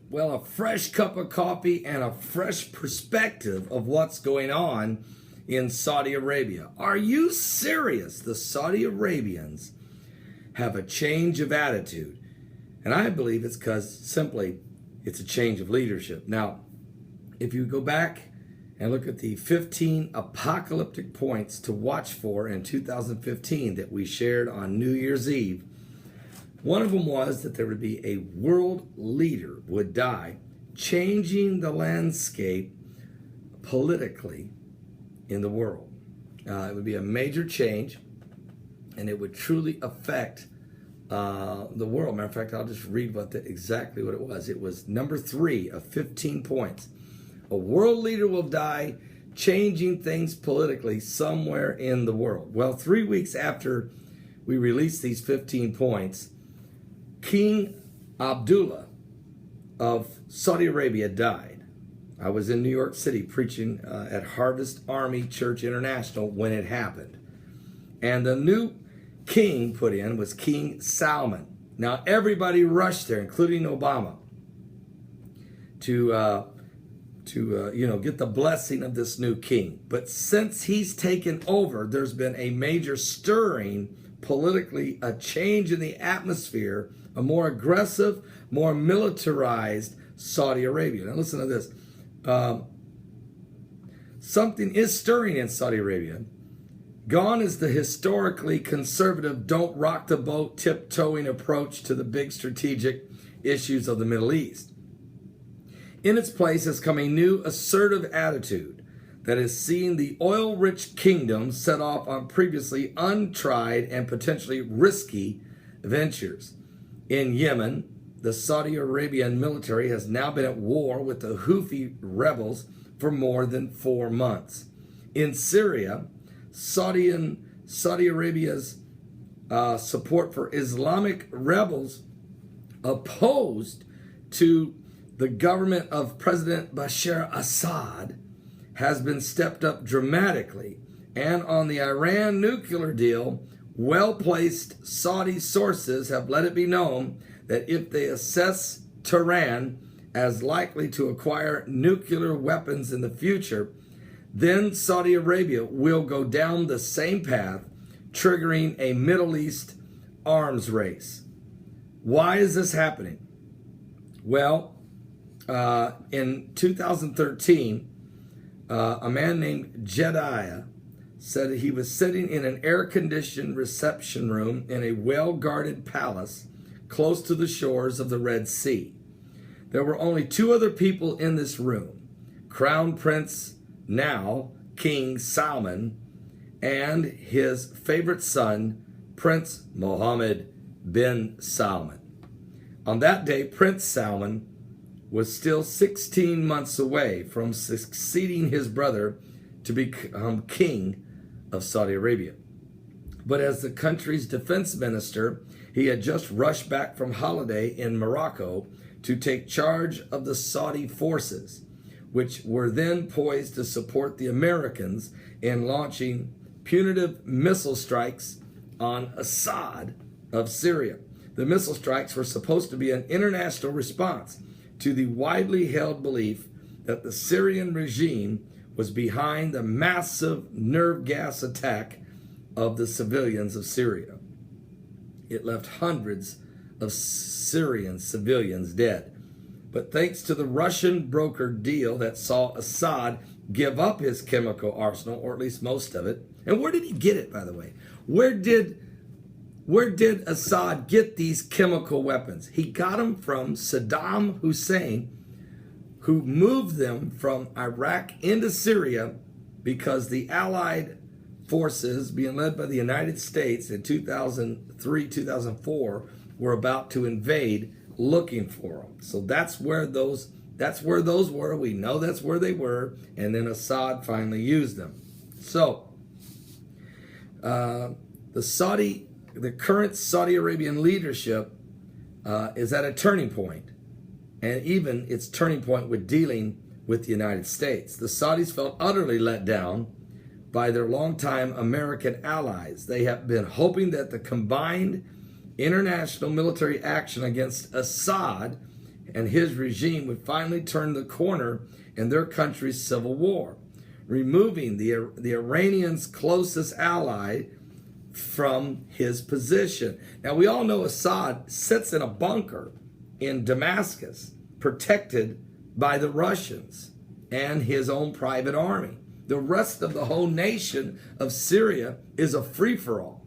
well, a fresh cup of coffee and a fresh perspective of what's going on in Saudi Arabia. Are you serious? The Saudi Arabians have a change of attitude. And I believe it's because simply it's a change of leadership. Now, if you go back and look at the 15 apocalyptic points to watch for in 2015 that we shared on New Year's Eve, one of them was that there would be a world leader would die, changing the landscape politically in the world. It would be a major change, and it would truly affect the world. Matter of fact, I'll just read exactly what it was. It was number 3 of 15 points. A world leader will die, changing things politically somewhere in the world. Well, 3 weeks after we released these 15 points, King Abdullah of Saudi Arabia died. I was in New York City preaching at Harvest Army Church International when it happened. And the new king put in was King Salman. Now everybody rushed there, including Obama, to get the blessing of this new king. But since he's taken over, there's been a major stirring politically, a change in the atmosphere, a more aggressive, more militarized Saudi Arabia. Now listen to this. Something is stirring in Saudi Arabia. Gone is the historically conservative, don't rock the boat, tiptoeing approach to the big strategic issues of the Middle East. In its place has come a new assertive attitude that is seeing the oil-rich kingdom set off on previously untried and potentially risky ventures. In Yemen, the Saudi Arabian military has now been at war with the Houthi rebels for more than 4 months. In Syria, Saudi Arabia's support for Islamic rebels opposed to the government of President Bashar Assad has been stepped up dramatically. And on the Iran nuclear deal, well-placed Saudi sources have let it be known that if they assess Tehran as likely to acquire nuclear weapons in the future, then Saudi Arabia will go down the same path, triggering a Middle East arms race. Why is this happening? Well, in 2013, a man named Jedediah said he was sitting in an air-conditioned reception room in a well-guarded palace close to the shores of the Red Sea. There were only 2 other people in this room: Crown Prince, now King Salman, and his favorite son, Prince Mohammed bin Salman. On that day, Prince Salman was still 16 months away from succeeding his brother to become king of Saudi Arabia. But as the country's defense minister, he had just rushed back from holiday in Morocco to take charge of the Saudi forces, which were then poised to support the Americans in launching punitive missile strikes on Assad of Syria. The missile strikes were supposed to be an international response to the widely held belief that the Syrian regime was behind the massive nerve gas attack of the civilians of Syria. It left hundreds of Syrian civilians dead. But thanks to the Russian brokered deal that saw Assad give up his chemical arsenal, or at least most of it. And where did he get it, by the way? Where did Assad get these chemical weapons? He got them from Saddam Hussein, who moved them from Iraq into Syria because the Allied forces, being led by the United States in 2003, 2004, were about to invade, looking for them. So that's where those were. We know that's where they were. And then Assad finally used them. So the current Saudi Arabian leadership is at a turning point, and even its turning point with dealing with the United States. The Saudis felt utterly let down by their longtime American allies. They have been hoping that the combined international military action against Assad and his regime would finally turn the corner in their country's civil war, removing the Iranians' closest ally from his position. Now, we all know Assad sits in a bunker in Damascus, protected by the Russians and his own private army. The rest of the whole nation of Syria is a free-for-all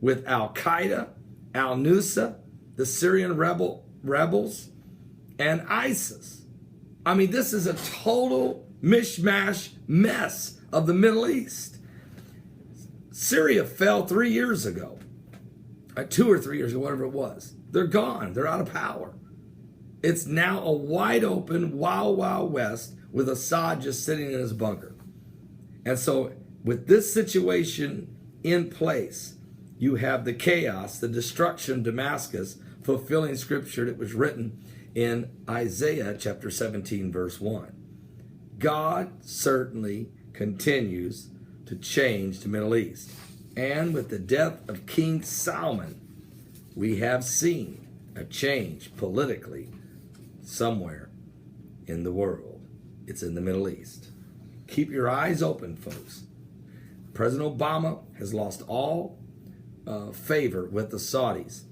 with Al-Qaeda, Al-Nusra, the Syrian rebels, and ISIS. I mean, this is a total mishmash mess of the Middle East. Syria fell 3 years ago, 2 or 3 years ago, whatever it was. They're gone. They're out of power. It's now a wide open, wild, wild west with Assad just sitting in his bunker. And so with this situation in place, you have the chaos, the destruction of Damascus, fulfilling scripture that was written in Isaiah chapter 17, verse 1. God certainly continues to change the Middle East. And with the death of King Solomon, we have seen a change politically somewhere in the world. It's in the Middle East. Keep your eyes open, folks. President Obama has lost all favor with the Saudis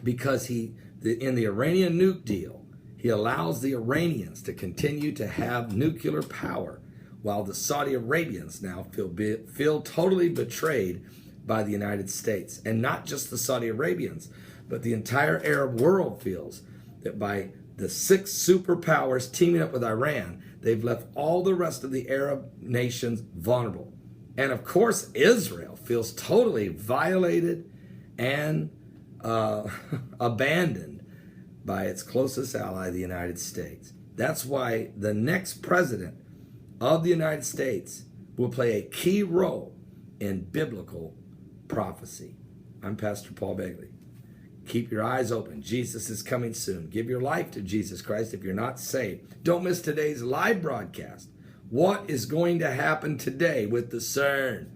because in the Iranian nuke deal, he allows the Iranians to continue to have nuclear power, while the Saudi Arabians now feel totally betrayed by the United States. And not just the Saudi Arabians, but the entire Arab world feels that by the 6 superpowers teaming up with Iran, they've left all the rest of the Arab nations vulnerable. And of course, Israel feels totally violated and abandoned by its closest ally, the United States. That's why the next president of the United States will play a key role in biblical prophecy. I'm Pastor Paul Begley. Keep your eyes open. Jesus is coming soon. Give your life to Jesus Christ if you're not saved. Don't miss today's live broadcast. What is going to happen today with the CERN?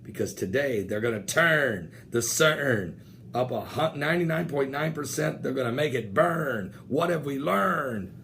Because today they're going to turn the CERN up 99.9%. They're going to make it burn. What have we learned?